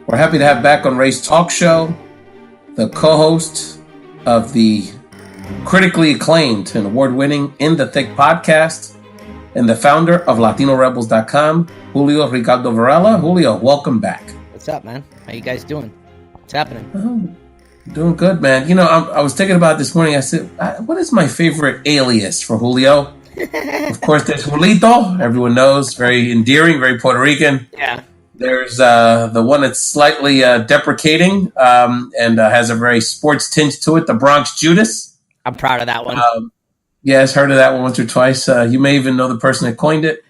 We're happy to have back on Ray's Talk Show the co-host of the critically acclaimed and award-winning In the Thick podcast and the founder of LatinoRebels.com, Julio Ricardo Varela. Julio, welcome back. What's up, man? How you guys doing? What's happening? Doing good, man. You know, I was thinking about this morning. I said, what is my favorite alias for Julio? Of course, there's Julito. Everyone knows. Very endearing, very Puerto Rican. Yeah. There's the one that's slightly deprecating and has a very sports tinge to it, the Bronx Judas. I'm proud of that one. Yes, heard of that one once or twice. You may even know the person that coined it.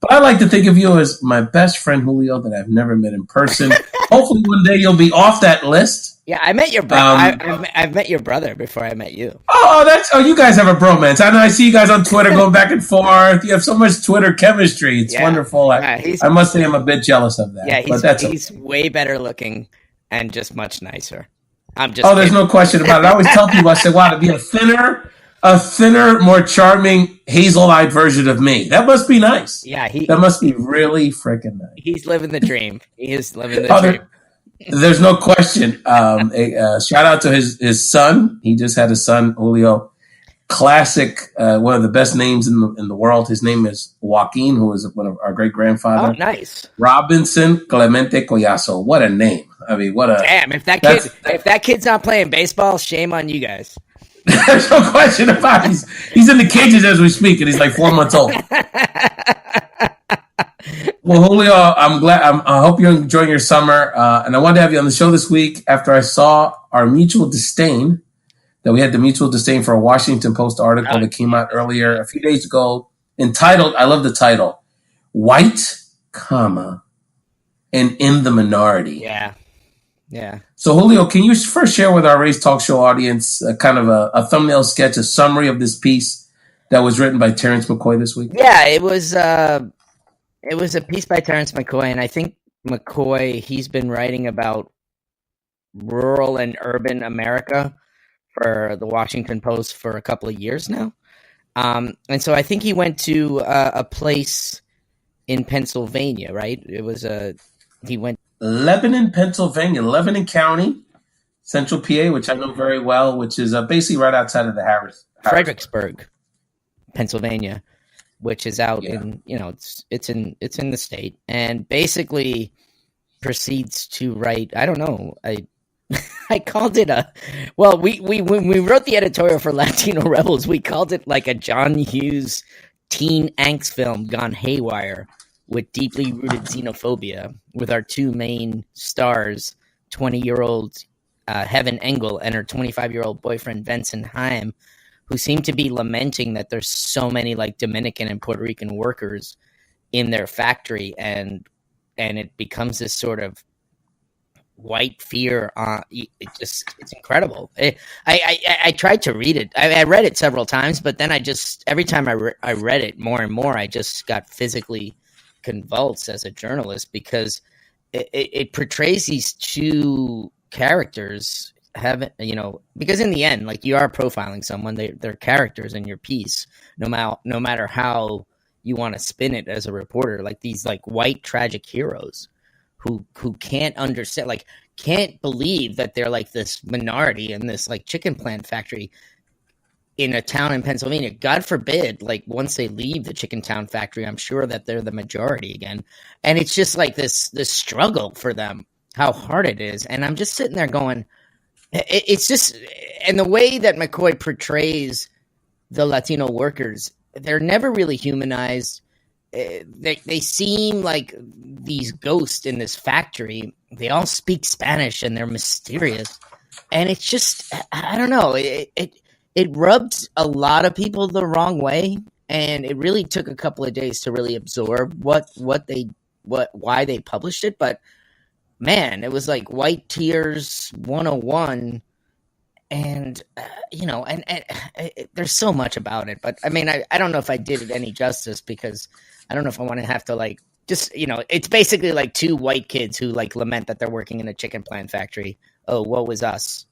But I like to think of you as my best friend, Julio, that I've never met in person. Hopefully one day you'll be off that list. Yeah, I met your brother. I've met your brother before I met you. Oh, you guys have a bromance. I know. I see you guys on Twitter going back and forth. You have so much Twitter chemistry. It's wonderful. I must say I'm a bit jealous of that. Yeah, he's way better looking and just much nicer. I'm just. There's no question about it. I always tell people, I say, wow, to be a thinner, more charming, hazel-eyed version of me. That must be nice. Yeah, that must be really freaking nice. He's living the dream. He is living the dream. There's no question. Shout out to his son. He just had a son, Julio. Classic, one of the best names in the world. His name is Joaquin, who is one of our great grandfather. Oh, nice. Robinson Clemente Collazo. What a name! I mean, what a damn. If that kid's not playing baseball, shame on you guys. There's no question about it. He's in the cages as we speak, and he's like 4 months old. Well, Julio, I'm glad. I hope you're enjoying your summer. And I wanted to have you on the show this week after I saw our mutual disdain, that we had the mutual disdain for a Washington Post article that came out earlier a few days ago entitled, I love the title, White, comma, and in the Minority. Yeah. Yeah. So, Julio, can you first share with our Ray's Talk Show audience kind of a thumbnail sketch, a summary of this piece that was written by Terrence McCoy this week? Yeah, it was a piece by Terrence McCoy, and I think McCoy, he's been writing about rural and urban America for the Washington Post for a couple of years now. And so I think he went to a place in Pennsylvania, right? He went Lebanon, Pennsylvania, Lebanon County, Central PA, which I know very well, which is basically right outside of the Harris. Fredericksburg, Pennsylvania, which is out in, it's in the state, and basically proceeds to write, I don't know, I called it when we wrote the editorial for Latino Rebels, we called it like a John Hughes teen angst film gone haywire, with deeply rooted xenophobia, with our two main stars, 20-year-old Heaven Engel and her 25-year-old boyfriend Vincent Haim, who seem to be lamenting that there's so many like Dominican and Puerto Rican workers in their factory, and it becomes this sort of white fear. It's incredible. I tried to read it. I read it several times, but then every time I read it more and more, I just got physically convulsed as a journalist, because it portrays these two characters because in the end, like, you are profiling someone, they're characters in your piece, no matter how you want to spin it as a reporter, like these like white tragic heroes who can't understand, like can't believe that they're like this minority in this like chicken plant factory in a town in Pennsylvania. God forbid, like once they leave the chicken town factory, I'm sure that they're the majority again. And it's just like this struggle for them, how hard it is. And I'm just sitting there going, it's just, and the way that McCoy portrays the Latino workers, they're never really humanized. They seem like these ghosts in this factory. They all speak Spanish and they're mysterious. And it's just, I don't know, it rubbed a lot of people the wrong way, and it really took a couple of days to really absorb why they published it. But man, it was like white tears 101, and there's so much about it. But I mean, I don't know if I did it any justice, because I don't know if I want to have to like just it's basically like two white kids who like lament that they're working in a chicken plant factory. Oh, woe is us.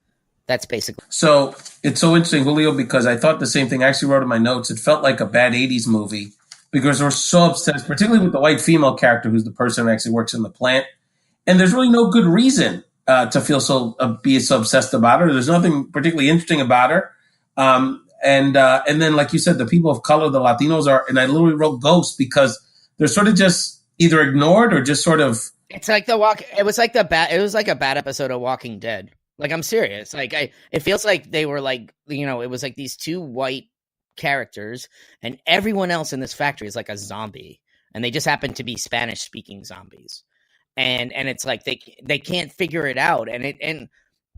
That's basically. So it's so interesting, Julio, because I thought the same thing. I actually wrote in my notes. It felt like a bad 80s movie, because we're so obsessed, particularly with the white female character, who's the person who actually works in the plant. and there's really no good reason to feel be so obsessed about her. There's nothing particularly interesting about her. And then, like you said, the people of color, the Latinos are, and I literally wrote ghosts because they're sort of just either ignored or just sort of. It's like it was like it was like a bad episode of Walking Dead. Like, I'm serious. Like, it feels like they were like, it was like these two white characters and everyone else in this factory is like a zombie, and they just happen to be Spanish speaking zombies. And it's like they can't figure it out. And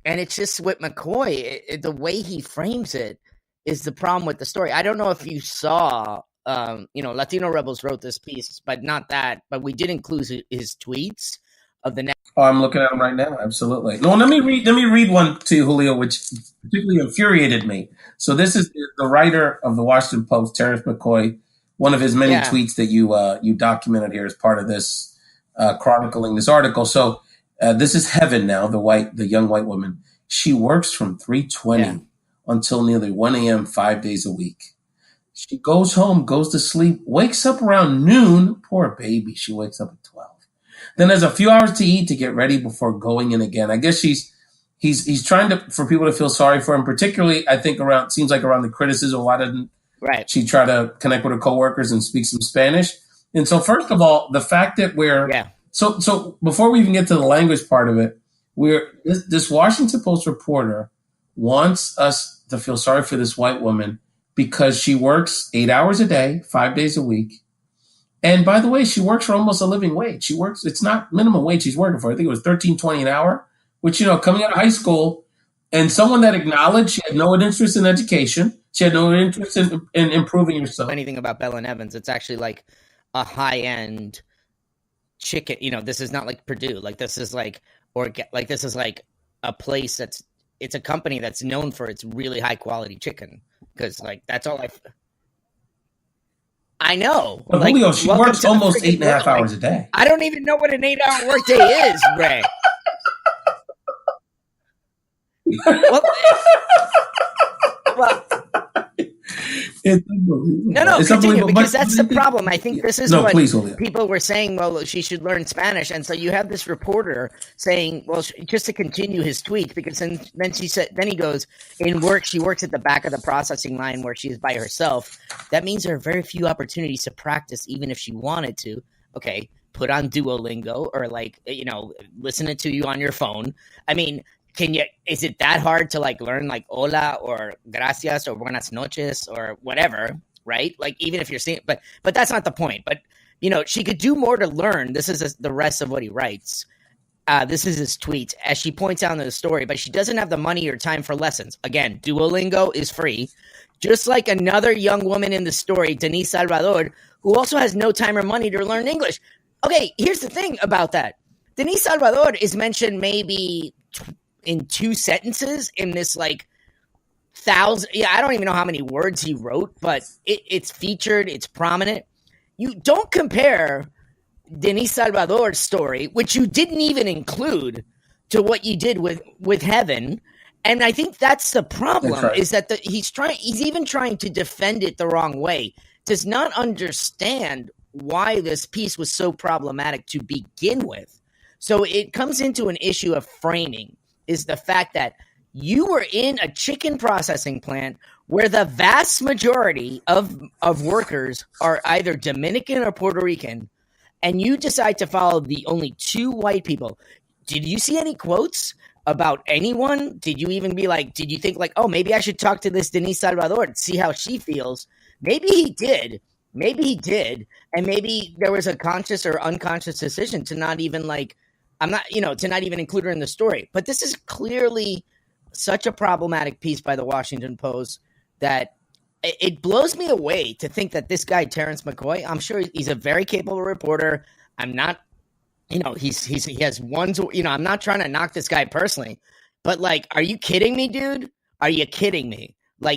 it's just with McCoy, the way he frames it is the problem with the story. I don't know if you saw, Latino Rebels wrote this piece, but not that. But we did include his tweets of the next. Oh, I'm looking at them right now. Absolutely. No, let me read one to you, Julio, which particularly infuriated me. So this is the writer of the Washington Post, Terrence McCoy, one of his many tweets that you documented here as part of this chronicling this article. So this is Heaven now, the young white woman. She works from 3:20 until nearly 1 a.m. 5 days a week. She goes home, goes to sleep, wakes up around noon. Poor baby. She wakes up at 12. Then has a few hours to eat to get ready before going in again. I guess he's trying for people to feel sorry for him, particularly I think around the criticism. Why didn't she try to connect with her coworkers and speak some Spanish? And so first of all, the fact that so before we even get to the language part of it, this Washington Post reporter wants us to feel sorry for this white woman because she works 8 hours a day, 5 days a week. And by the way, she works for almost a living wage. It's not minimum wage she's working for. I think it was $13.20 an hour, which, coming out of high school, and someone that acknowledged she had no interest in education. She had no interest in improving herself. Anything about Bell & Evans, it's actually like a high-end chicken. This is not like Purdue. Like, this is like, this is like a place it's a company that's known for its really high-quality chicken. Because, that's all I know. But Julio, she works almost 8.5 hours a day. I don't even know what an 8-hour workday is, Ray. well, it's unbelievable. No, it's continue, because that's the problem. I think this is what please, people were saying, well, she should learn Spanish. And so you have this reporter saying, well, just to continue his tweet, because then he goes, in work, she works at the back of the processing line where she is by herself. That means there are very few opportunities to practice, even if she wanted to. Okay, put on Duolingo or listen it to you on your phone. I mean, is it that hard to learn hola or gracias or buenas noches or whatever, right? Even if you're seeing, but that's not the point. But, she could do more to learn. This is the rest of what he writes. This is his tweet, as she points out in the story, but she doesn't have the money or time for lessons. Again, Duolingo is free. Just like another young woman in the story, Denise Salvador, who also has no time or money to learn English. Okay, here's the thing about that. Denise Salvador is mentioned maybe in 2 sentences in this 1,000. I don't even know how many words he wrote, but it's featured. It's prominent. You don't compare Denise Salvador's story, which you didn't even include, to what you did with Heaven. And I think that's the problem. That's right. Is that he's even trying to defend it the wrong way. Does not understand why this piece was so problematic to begin with. So it comes into an issue of framing. Is the fact that you were in a chicken processing plant where the vast majority of workers are either Dominican or Puerto Rican, and you decide to follow the only 2 white people. Did you see any quotes about anyone? Did you even did you think oh, maybe I should talk to this Denise Salvador and see how she feels? Maybe he did. And maybe there was a conscious or unconscious decision to not even to not even include her in the story. But this is clearly such a problematic piece by the Washington Post that it blows me away to think that this guy, Terrence McCoy, I'm sure he's a very capable reporter. I'm not, he has ones, I'm not trying to knock this guy personally, but are you kidding me, dude? Are you kidding me?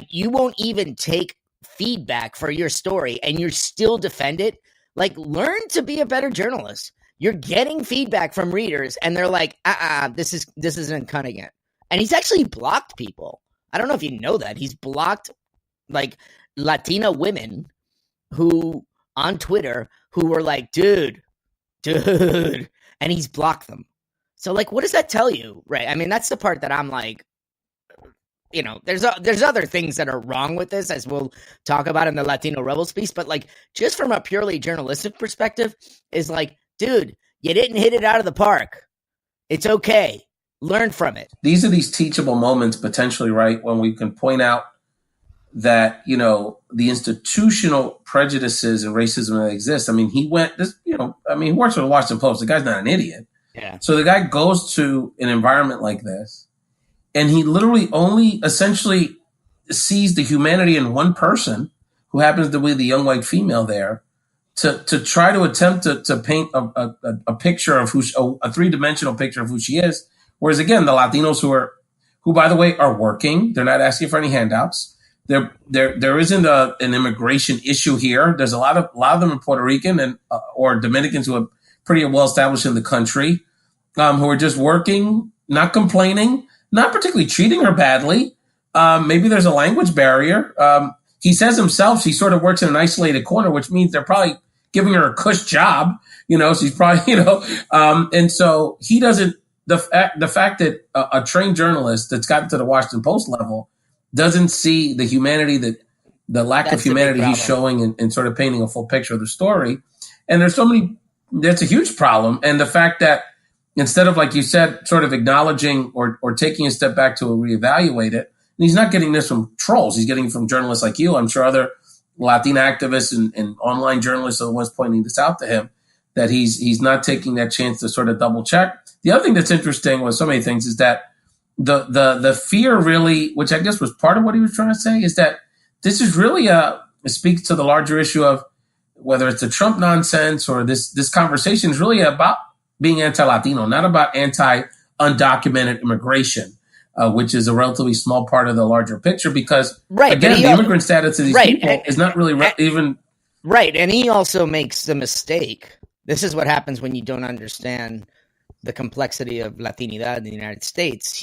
You won't even take feedback for your story and you still defend it. Learn to be a better journalist. You're getting feedback from readers, and they're like, this isn't cutting it. And he's actually blocked people. I don't know if you know that. He's blocked, Latina women who, on Twitter, who were like, dude, and he's blocked them. So, like, what does that tell you, right? I mean, that's the part that I'm like, you know, there's other things that are wrong with this, as we'll talk about in the Latino Rebels piece, but like, just from a purely journalistic perspective, is like, dude, you didn't hit it out of the park. It's okay. Learn from it. These are these teachable moments potentially, right, when we can point out that, you know, the institutional prejudices and racism that exist. I mean, he works for the Washington Post. The guy's not an idiot. Yeah. So the guy goes to an environment like this, and he literally only essentially sees the humanity in one person, who happens to be the young white female there, to try to attempt to paint a picture of a three-dimensional picture of who she is. Whereas again, the Latinos who by the way are working, they're not asking for any handouts. There isn't an immigration issue here. There's a lot of them are Puerto Rican and or Dominicans who are pretty well established in the country, who are just working, not complaining, not particularly treating her badly. Maybe there's a language barrier. He says himself she sort of works in an isolated corner, which means they're probably giving her a cush job. You know, she's probably, and so he doesn't. The fact that a trained journalist that's gotten to the Washington Post level doesn't see the humanity the lack of humanity he's showing and sort of painting a full picture of the story. And that's a huge problem. And the fact that instead of, like you said, sort of acknowledging or taking a step back to reevaluate it, and he's not getting this from trolls. He's getting it from journalists like you. I'm sure other Latina activists and online journalists are the ones pointing this out to him, that he's not taking that chance to sort of double check. The other thing that's interesting with so many things is that the fear really, which I guess was part of what he was trying to say, is that this is really it speaks to the larger issue of whether it's the Trump nonsense or this conversation is really about being anti-Latino, not about anti-undocumented immigration, which is a relatively small part of the larger picture. Because again, the immigrant status of these people is not really even right. And he also makes the mistake. This is what happens when you don't understand the complexity of Latinidad in the United States.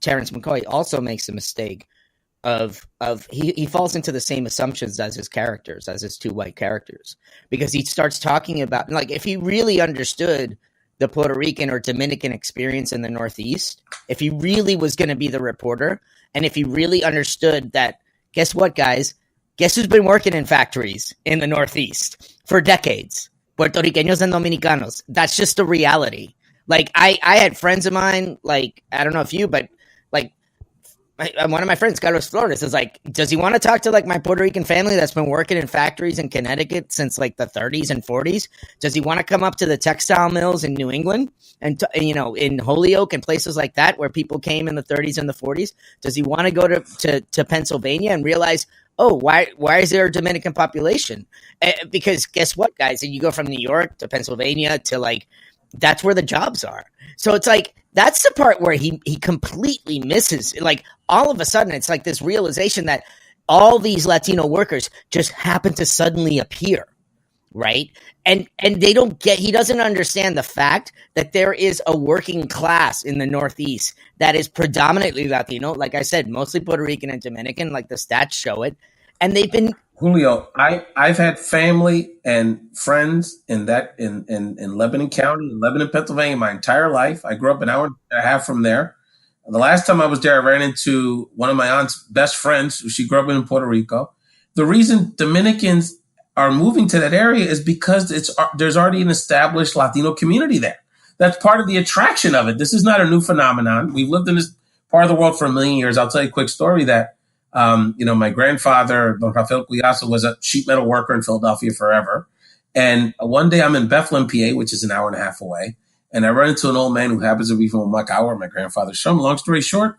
Terrence McCoy, also makes the mistake of he falls into the same assumptions as his characters, as his two white characters, because he starts talking about, like, if he really understood the Puerto Rican or Dominican experience in the Northeast, if he really was going to be the reporter, and if he really understood that, guess what, guys? Guess who's been working in factories in the Northeast for decades? Puerto Ricanos and Dominicanos. That's just the reality. Like, I had friends of mine, like, I don't know if you, but like, one of my friends, Carlos Flores, is like, does he want to talk to like my Puerto Rican family that's been working in factories in Connecticut since like the 30s and 40s? Does he want to come up to the textile mills in New England and in Holyoke and places like that where people came in the 30s and the 40s? Does he want to go to Pennsylvania and realize, oh, why is there a Dominican population? Because guess what, guys? You go from New York to Pennsylvania to like, that's where the jobs are. So it's like, that's the part where he completely misses. Like, all of a sudden, it's like this realization that all these Latino workers just happen to suddenly appear, right? And they don't get, he doesn't understand the fact that there is a working class in the Northeast that is predominantly Latino. Like I said, mostly Puerto Rican and Dominican, like the stats show it. And they've been... Julio, I've had family and friends in Lebanon County, in Lebanon, Pennsylvania, my entire life. I grew up an hour and a half from there. The last time I was there, I ran into one of my aunt's best friends. She grew up in Puerto Rico. The reason Dominicans are moving to that area is because there's already an established Latino community there. That's part of the attraction of it. This is not a new phenomenon. We've lived in this part of the world for a million years. I'll tell you a quick story that my grandfather, Don Rafael Collazo, was a sheet metal worker in Philadelphia forever. And one day I'm in Bethlehem, PA, which is an hour and a half away. And I run into an old man who happens to be from Macau, my grandfather's from. Long story short,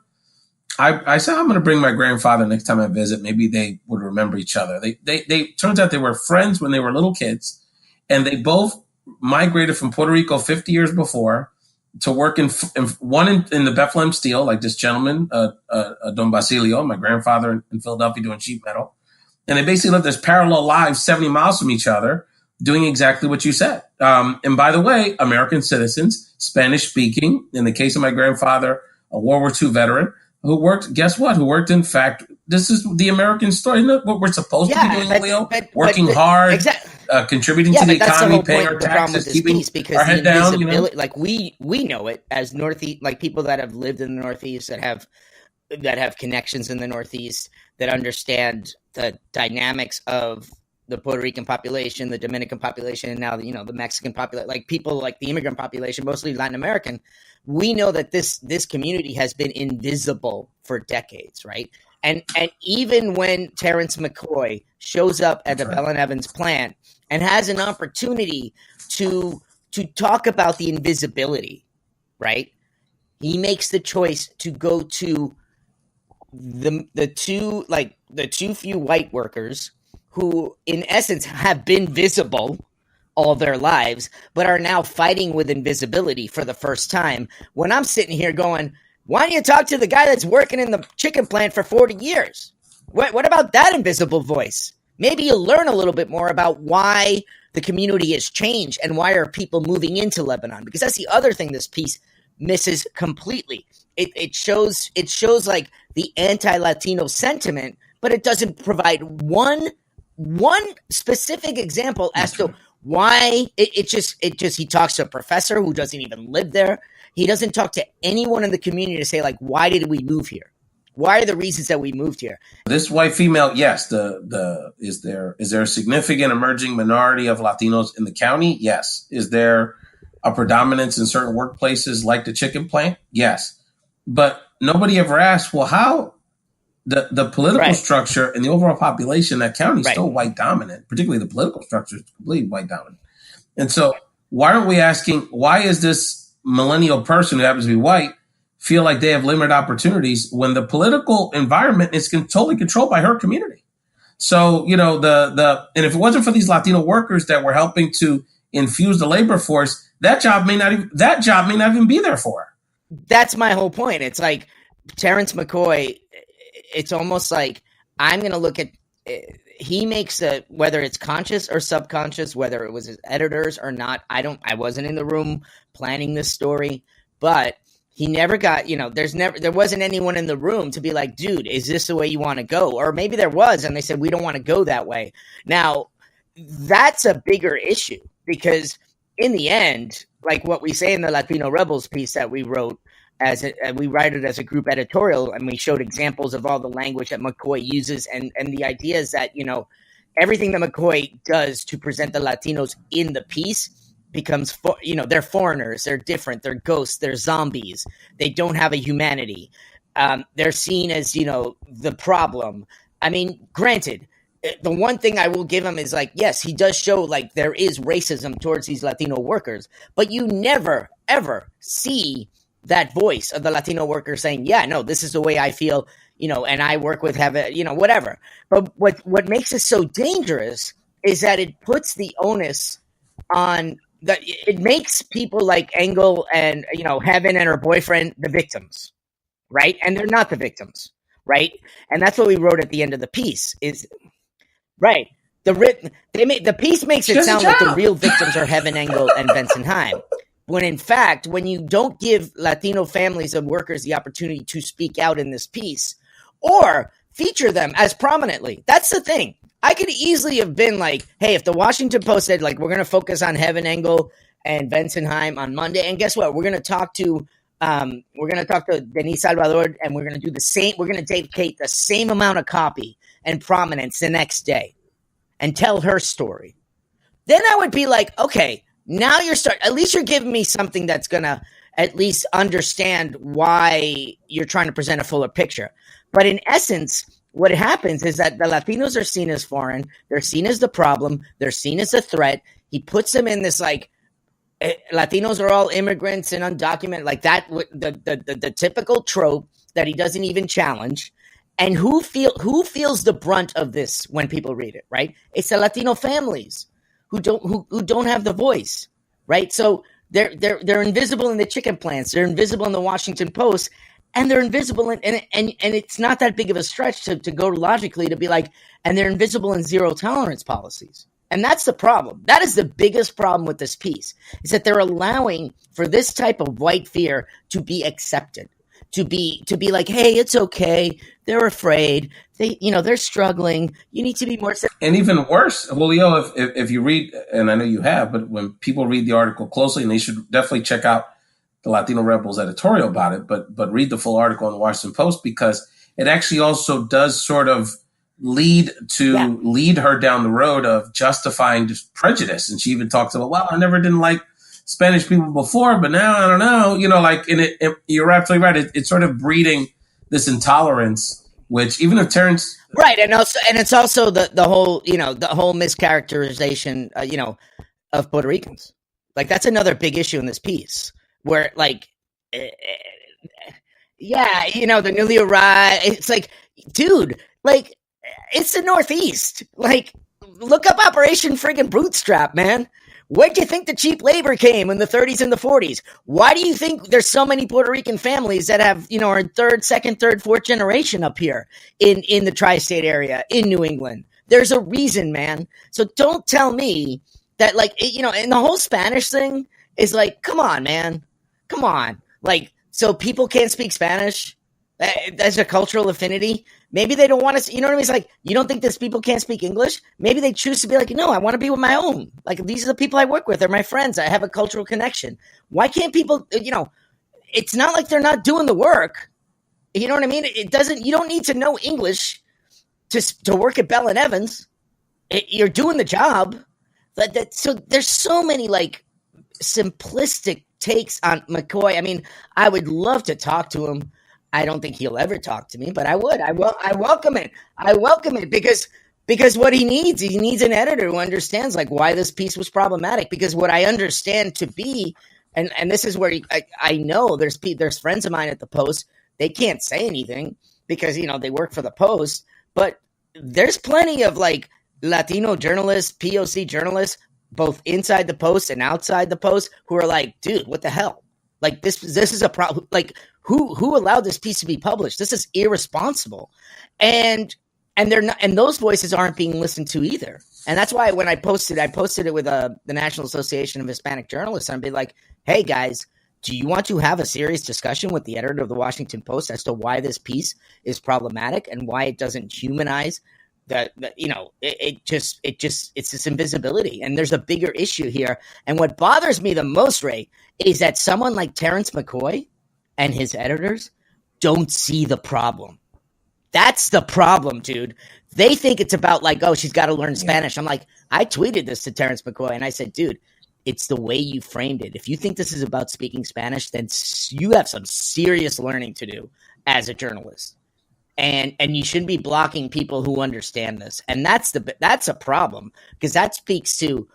I said, I'm going to bring my grandfather next time I visit. Maybe they would remember each other. They turns out they were friends when they were little kids. And they both migrated from Puerto Rico 50 years before to work in the Bethlehem Steel, like this gentleman, Don Basilio, my grandfather in Philadelphia, doing sheet metal. And they basically lived this parallel lives 70 miles from each other, doing exactly what you said. And by the way, American citizens, Spanish speaking, in the case of my grandfather, a World War II veteran, who worked in fact, this is the American story. Isn't that what we're supposed to be doing, Leo? Working hard, contributing to the economy, paying our taxes, keeping our head down. You know? Like we know it as Northeast, like people that have lived in the Northeast, that have connections in the Northeast, that understand the dynamics of the Puerto Rican population, the Dominican population, and now the Mexican population, like people like the immigrant population, mostly Latin American. We know that this community has been invisible for decades, right? And even when Terrence McCoy shows up at the Bell and Evans plant and has an opportunity to talk about the invisibility, right? He makes the choice to go to the two few white workers who, in essence, have been visible all their lives, but are now fighting with invisibility for the first time. When I'm sitting here going, why don't you talk to the guy that's working in the chicken plant for 40 years? What about that invisible voice? Maybe you'll learn a little bit more about why the community has changed and why are people moving into Lebanon, because that's the other thing this piece misses completely. It shows like the anti-Latino sentiment, but it doesn't provide one specific example as to why it just he talks to a professor who doesn't even live there. He doesn't talk to anyone in the community to say, like, why did we move here? Why are the reasons that we moved here? This white female, yes. Is there a significant emerging minority of Latinos in the county? Yes. Is there a predominance in certain workplaces like the chicken plant? Yes. But nobody ever asked, well, how the political structure and the overall population in that county is still white dominant, particularly the political structure is completely white dominant. And so why aren't we asking, why is this millennial person who happens to be white feel like they have limited opportunities when the political environment is totally controlled by her community? So, and if it wasn't for these Latino workers that were helping to infuse the labor force, that job may not even be there for her. That's my whole point. It's like Terrence McCoy, it's almost like I'm going to look at he makes whether it's conscious or subconscious, whether it was his editors or not. I wasn't in the room planning this story, but he never got, there wasn't anyone in the room to be like, dude, is this the way you want to go? Or maybe there was, and they said, we don't want to go that way. Now, that's a bigger issue because in the end, like what we say in the Latino Rebels piece that we wrote, we write it as a group editorial, and we showed examples of all the language that McCoy uses, and the idea is that everything that McCoy does to present the Latinos in the piece becomes they're foreigners, they're different, they're ghosts, they're zombies, they don't have a humanity, they're seen as the problem. I mean, granted, the one thing I will give him is like, yes, he does show like there is racism towards these Latino workers, but you never ever see that voice of the Latino worker saying, yeah, no, this is the way I feel, and I work with whatever. But what makes it so dangerous is that it puts the onus on it makes people like Engel and, Heaven and her boyfriend the victims, right? And they're not the victims, right? And that's what we wrote at the end of the piece is, right. The piece makes it sound like the real victims are Heaven Engel and Benson Heim. When in fact, when you don't give Latino families and workers the opportunity to speak out in this piece or feature them as prominently, that's the thing. I could easily have been like, hey, if the Washington Post said like, we're going to focus on Heaven Engel and Benson Heim on Monday. And guess what? We're going to talk to Denise Salvador and we're going to do the same. We're going to dedicate the same amount of copy and prominence the next day and tell her story. Then I would be like, okay, now at least you're giving me something that's going to at least understand why you're trying to present a fuller picture. But in essence, what happens is that the Latinos are seen as foreign. They're seen as the problem. They're seen as a threat. He puts them in this like Latinos are all immigrants and undocumented, like that, the typical trope that he doesn't even challenge. And who feels the brunt of this when people read it, right? It's the Latino families who don't have the voice, right? So they're invisible in the chicken plants. They're invisible in the Washington Post. And they're invisible, and it's not that big of a stretch to go logically to be like, and they're invisible in zero tolerance policies. And that's the problem. That is the biggest problem with this piece, is that they're allowing for this type of white fear to be accepted. to be like, hey, it's okay. They're afraid. They're struggling. You need to be more. And even worse, Julio, if you read, and I know you have, but when people read the article closely, and they should definitely check out the Latino Rebels editorial about it, but read the full article in the Washington Post, because it actually also does sort of lead her down the road of justifying just prejudice. And she even talks about, well, I never didn't like Spanish people before, but now I don't know, you're absolutely right. It's sort of breeding this intolerance, which even if Terrence, right. And it's also the whole mischaracterization, of Puerto Ricans. Like, that's another big issue in this piece where, like, the newly arrived, it's like, dude, like, it's the Northeast. Like, look up Operation friggin' Bootstrap, man. Where'd you think the cheap labor came in the 30s and the 40s? Why do you think there's so many Puerto Rican families that have, are second, third, fourth generation up here in the tri-state area, in New England? There's a reason, man. So don't tell me that, like, and the whole Spanish thing is like, come on, man. Come on. Like, so people can't speak Spanish? That's a cultural affinity. Maybe they don't want to, you know what I mean? It's like, you don't think these people can't speak English? Maybe they choose to be like, no, I want to be with my own. Like, these are the people I work with. They're my friends. I have a cultural connection. Why can't people, it's not like they're not doing the work. You know what I mean? You don't need to know English to work at Bell and Evans. You're doing the job. So there's so many, like, simplistic takes on McCoy. I mean, I would love to talk to him. I don't think he'll ever talk to me, but I would. I welcome it. I welcome it because what he needs an editor who understands, like, why this piece was problematic. Because what I understand to be, and this is where I know there's friends of mine at the Post. They can't say anything because they work for the Post, but there's plenty of, like, Latino journalists, POC journalists, both inside the Post and outside the Post, who are like, dude, what the hell? Like, this is a problem. Like, who allowed this piece to be published? This is irresponsible. And they're not, and those voices aren't being listened to either. And that's why when I posted it with the National Association of Hispanic Journalists, and I'd be like, hey guys, do you want to have a serious discussion with the editor of the Washington Post as to why this piece is problematic and why it doesn't humanize it's this invisibility, and there's a bigger issue here. And what bothers me the most, Ray, is that someone like Terrence McCoy and his editors don't see the problem. That's the problem, dude. They think it's about, like, oh, she's got to learn Spanish. I'm like, I tweeted this to Terrence McCoy, and I said, dude, it's the way you framed it. If you think this is about speaking Spanish, then you have some serious learning to do as a journalist. And you shouldn't be blocking people who understand this. And that's a problem, because that speaks to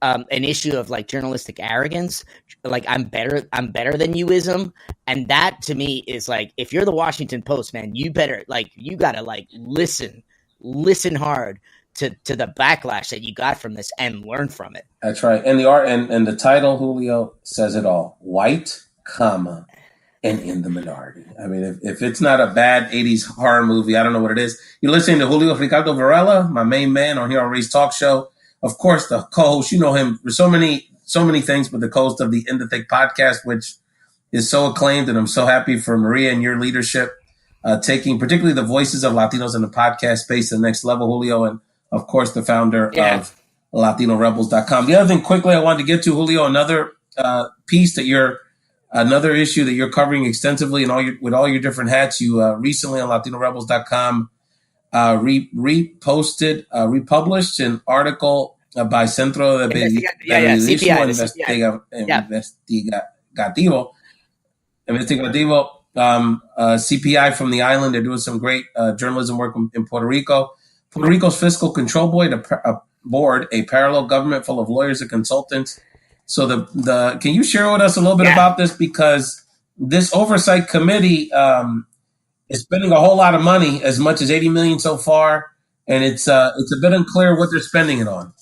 an issue of, like, journalistic arrogance, like, I'm better than you-ism. And that, to me, is like, if you're the Washington Post, man, you better, like, you gotta, like, listen hard to the backlash that you got from this and learn from it. That's right. And the art and the title, Julio, says it all. White, comma, and in the minority. I mean, if it's not a bad 80s horror movie, I don't know what it is. You're listening to Julio Ricardo Varela, my main man on here on Ray's Talk Show. Of course, the co-host, you know him for so many things, but the co-host of the In the Thick podcast, which is so acclaimed. And I'm so happy for Maria and your leadership, taking particularly the voices of Latinos in the podcast space to the next level, Julio. And of course, the founder of LatinoRebels.com. The other thing quickly I wanted to get to, Julio, another piece another issue that you're covering extensively with all your different hats. You recently on LatinoRebels.com republished an article by Centro de Periodismo Investigativo, CPI from the island. They're doing some great journalism work in Puerto Rico. Puerto Rico's Fiscal Control Board, a parallel government full of lawyers and consultants. So can you share with us a little bit about this? Because this oversight committee is spending a whole lot of money, as much as $80 million so far, and it's a bit unclear what they're spending it on.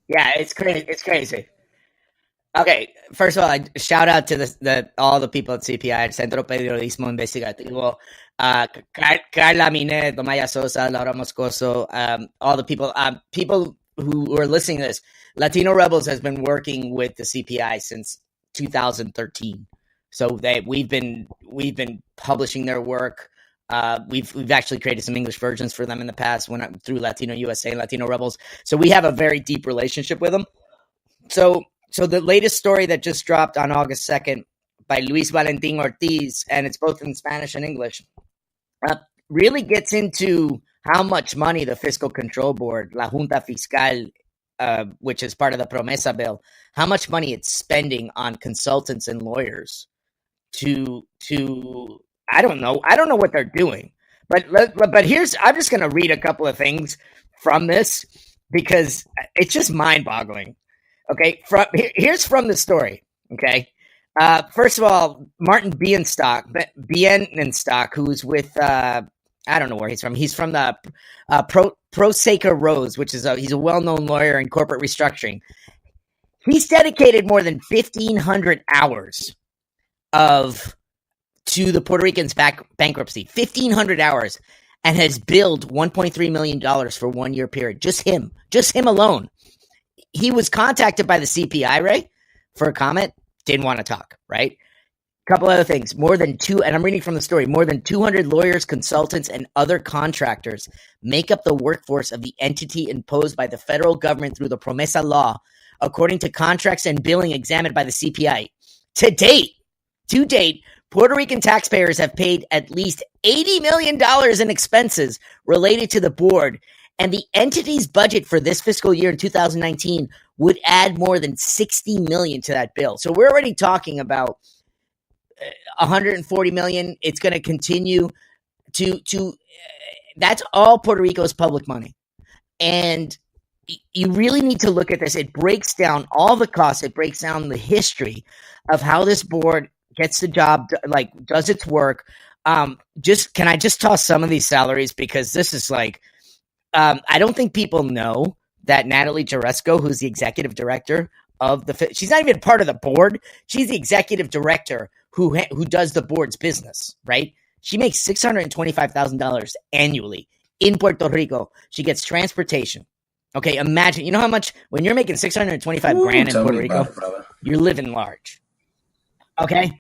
Yeah, it's crazy. It's crazy. Okay, first of all, shout out to all the people at CPI, Centro Periodismo Investigativo, Carla Minet, Maya Sosa, Laura Moscoso, all the people who are listening to this. Latino Rebels has been working with the CPI since 2013. So we've been publishing their work. We've actually created some English versions for them in the past through Latino USA and Latino Rebels. So we have a very deep relationship with them. So the latest story that just dropped on August 2nd by Luis Valentin Ortiz, and it's both in Spanish and English, really gets into how much money the Fiscal Control Board, La Junta Fiscal, which is part of the PROMESA bill, how much money it's spending on consultants and lawyers to I don't know what they're doing. But I'm just going to read a couple of things from this because it's just mind-boggling. Okay, here's from the story. Okay, first of all, Martin Bienenstock, who's with I don't know where he's from. He's from the ProSaker Rose, which is he's a well-known lawyer in corporate restructuring. He's dedicated more than 1,500 hours to the Puerto Ricans' bankruptcy. 1,500 hours, and has billed $1.3 million for 1 year period. Just him alone. He was contacted by the CPI, Ray, for a comment. Didn't want to talk, right? Couple other things. And I'm reading from the story, more than 200 lawyers, consultants, and other contractors make up the workforce of the entity imposed by the federal government through the PROMESA law, according to contracts and billing examined by the CPI. To date, Puerto Rican taxpayers have paid at least $80 million in expenses related to the board, and the entity's budget for this fiscal year in 2019 would add more than $60 million to that bill. So we're already talking about $140 million. It's going to continue to that's all Puerto Rico's public money. And you really need to look at this. It breaks down all the costs. It breaks down the history of how this board gets the job, does its work. Can I just toss some of these salaries? Because this is I don't think people know that Natalie Jaresco, who's the executive director of she's not even part of the board. She's the executive director who does the board's business, right? She makes $625,000 annually in Puerto Rico. She gets transportation. Okay, imagine, you know how much, when you're making $625,000 in Puerto Rico, you're living large. Okay,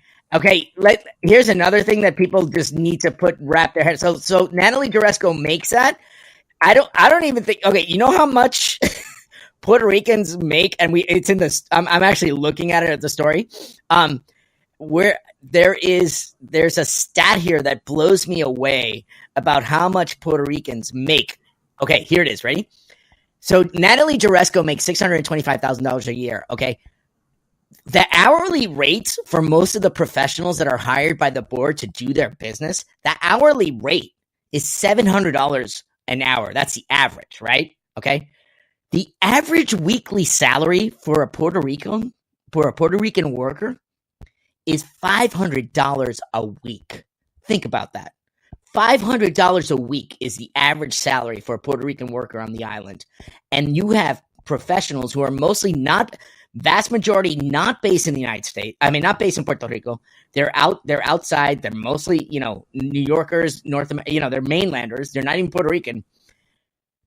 here's another thing that people just need to wrap their head. So Natalie Jaresco makes that. I don't even think, okay, you know how much Puerto Ricans make, and it's in this, I'm actually looking at it at the story, where there's a stat here that blows me away about how much Puerto Ricans make. Okay, here it is, ready? So Natalie Jaresco makes $625,000 a year, okay? The hourly rates for most of the professionals that are hired by the board to do their business, the hourly rate is $700 an hour. That's the average, right? Okay. The average weekly salary for a Puerto Rican worker is $500 a week. Think about that. $500 a week is the average salary for a Puerto Rican worker on the island. And you have professionals who are vast majority not based in the United States. I mean, not based in Puerto Rico. They're outside. They're mostly, New Yorkers, they're mainlanders. They're not even Puerto Rican.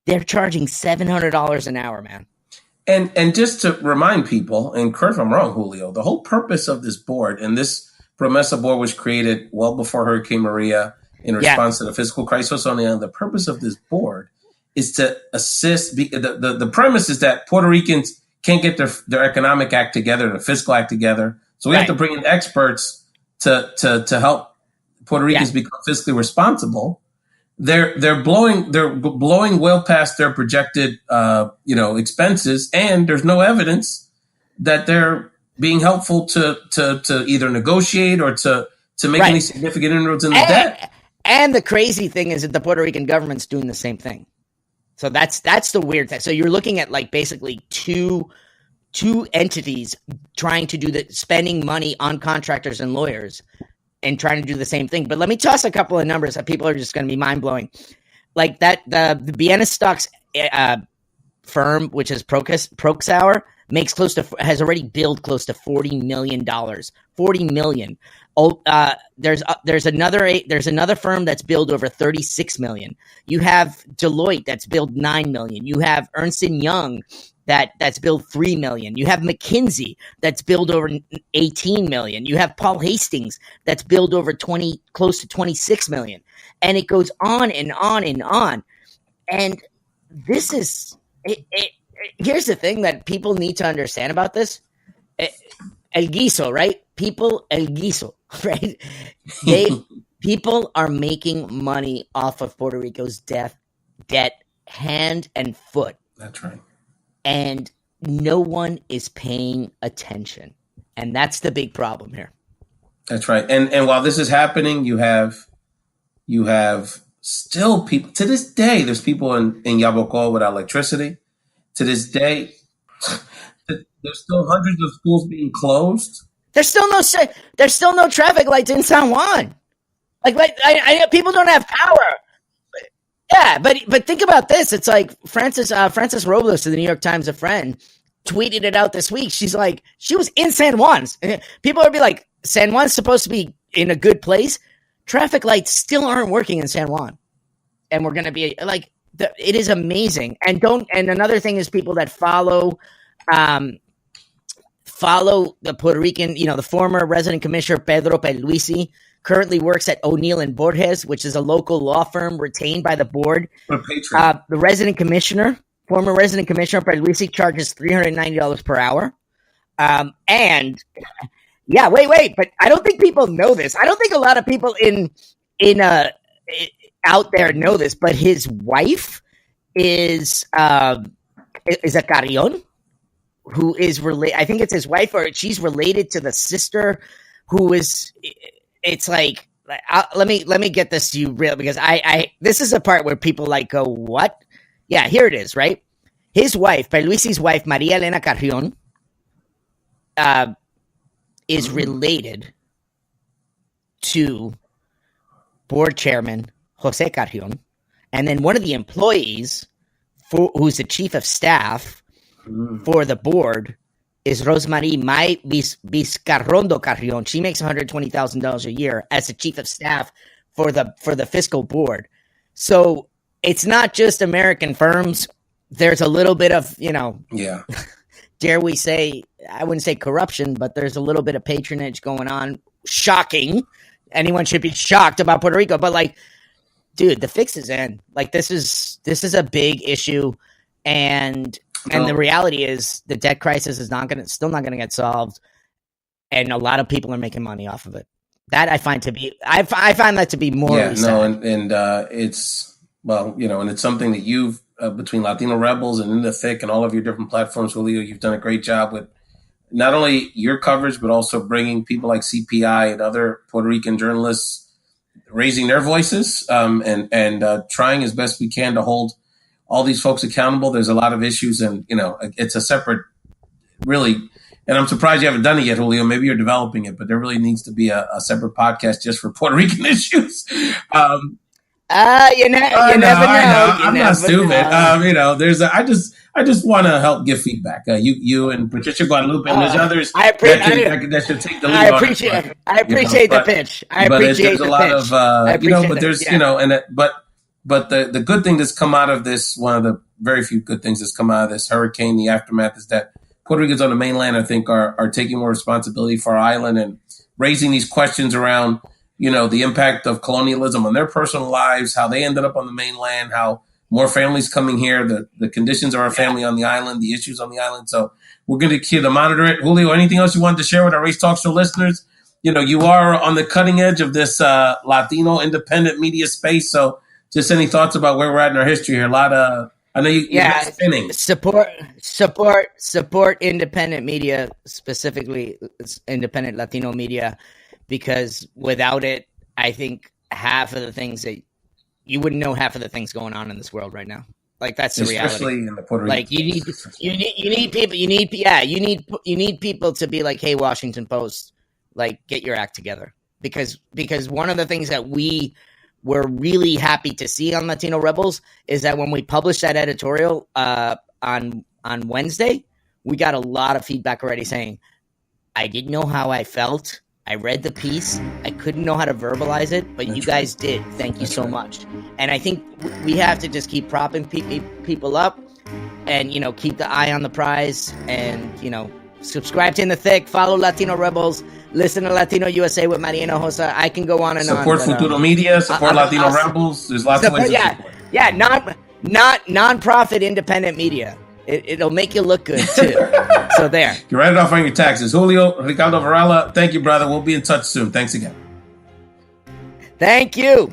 They're charging $700 an hour, man. And just to remind people, and correct if I'm wrong, Julio, the whole purpose of this board, and this PROMESA board was created well before Hurricane Maria in response to the fiscal crisis. The purpose of this board is to assist. The premise is that Puerto Ricans can't get their economic act together, their fiscal act together. So we have to bring in experts to help Puerto Ricans become fiscally responsible. They're blowing well past their projected expenses, and there's no evidence that they're being helpful to either negotiate or to make any significant inroads in the debt. And the crazy thing is that the Puerto Rican government's doing the same thing. So that's the weird thing. So you're looking at basically two entities trying to do spending money on contractors and lawyers and trying to do the same thing. But let me toss a couple of numbers that people are just going to be mind blowing. Like that, the Bienenstock's firm, which is Proxauer, has already billed close to $40 million. $40 million. There's another firm that's billed over 36 million. You have Deloitte that's billed 9 million. You have Ernst & Young that's billed 3 million. You have McKinsey that's billed over 18 million. You have Paul Hastings that's billed over close to 26 million. And it goes on and on and on. And this is here's the thing that people need to understand about this. El guiso, right? People, el guiso, right? People are making money off of Puerto Rico's debt hand and foot. That's right. And no one is paying attention. And that's the big problem here. That's right. And while this is happening, you have still people, to this day, there's people in Yabucoa without electricity. To this day, there's still hundreds of schools being closed. There's still no traffic lights in San Juan. I people don't have power. Yeah, but think about this. It's like Frances Robles of the New York Times, a friend, tweeted it out this week. She's like, she was in San Juan. People would be like, San Juan's supposed to be in a good place. Traffic lights still aren't working in San Juan, and we're gonna be like, it is amazing. And another thing is people that follow the Puerto Rican, the former resident commissioner Pedro Pierluisi currently works at O'Neill and Borges, which is a local law firm retained by the board. The former resident commissioner Pierluisi charges $390 per hour. And yeah, wait, but I don't think people know this. I don't think a lot of people out there know this, but his wife is a Carrion, who is related. I think it's his wife, or she's related to the sister who is. It's like, let me get this to you real, because I this is a part where people go, what? Yeah, here it is, right? His wife, Pierluisi's wife, Maria Elena Carrion, is related to board chairman Jose Carrion, and then one of the employees, who's the chief of staff for the board, is Rosemarie Vizcarrondo Carrion. She makes $120,000 a year as the chief of staff for the fiscal board. So it's not just American firms. There's a little bit of, dare we say, I wouldn't say corruption, but there's a little bit of patronage going on. Shocking. Anyone should be shocked about Puerto Rico, but dude, the fix is in. This is a big issue, and the reality is the debt crisis is still not going to get solved, and a lot of people are making money off of it. That I find that to be morally sad. And it's and it's something that you've between Latino Rebels and In the Thick and all of your different platforms, Julio, you've done a great job with not only your coverage, but also bringing people like CPI and other Puerto Rican journalists, raising their voices and trying as best we can to hold all these folks accountable. There's a lot of issues, and it's a separate, really. And I'm surprised you haven't done it yet, Julio. Maybe you're developing it, but there really needs to be a separate podcast just for Puerto Rican issues. You never know. I'm not stupid. I just want to help give feedback. You and Patricia Guadalupe and there's others that should take the lead. I appreciate the pitch. I appreciate the pitch. But the good thing that's come out of this, one of the very few good things that's come out of this hurricane, the aftermath, is that Puerto Ricans on the mainland, I think, are taking more responsibility for our island and raising these questions around, the impact of colonialism on their personal lives, how they ended up on the mainland, how more families coming here, the conditions of our family on the island, the issues on the island. So we're going to continue to monitor it. Julio, anything else you wanted to share with our Race Talk Show listeners? You are on the cutting edge of this Latino independent media space. So just any thoughts about where we're at in our history here? I know you're spinning. Support independent media, specifically independent Latino media, because without it, I think half of the things that you wouldn't know half of the things going on in this world right now. That's the reality. Especially in the Puerto Rico. You need people to be like, hey, Washington Post, get your act together. Because one of the things that we were really happy to see on Latino Rebels is that when we published that editorial on Wednesday, we got a lot of feedback already saying, I didn't know how I felt. I read the piece. I couldn't know how to verbalize it, but you guys did. Thank you so much. And I think we have to just keep propping people up and, keep the eye on the prize and, subscribe to In the Thick, follow Latino Rebels, listen to Latino USA with Mariano Hosa. I can go on and support on. Support Futuro Media, support Latino Rebels. There's lots of ways to support. Yeah, not non-profit independent media. It'll make you look good, too. So there. You write it off on your taxes. Julio Ricardo Varela, thank you, brother. We'll be in touch soon. Thanks again. Thank you.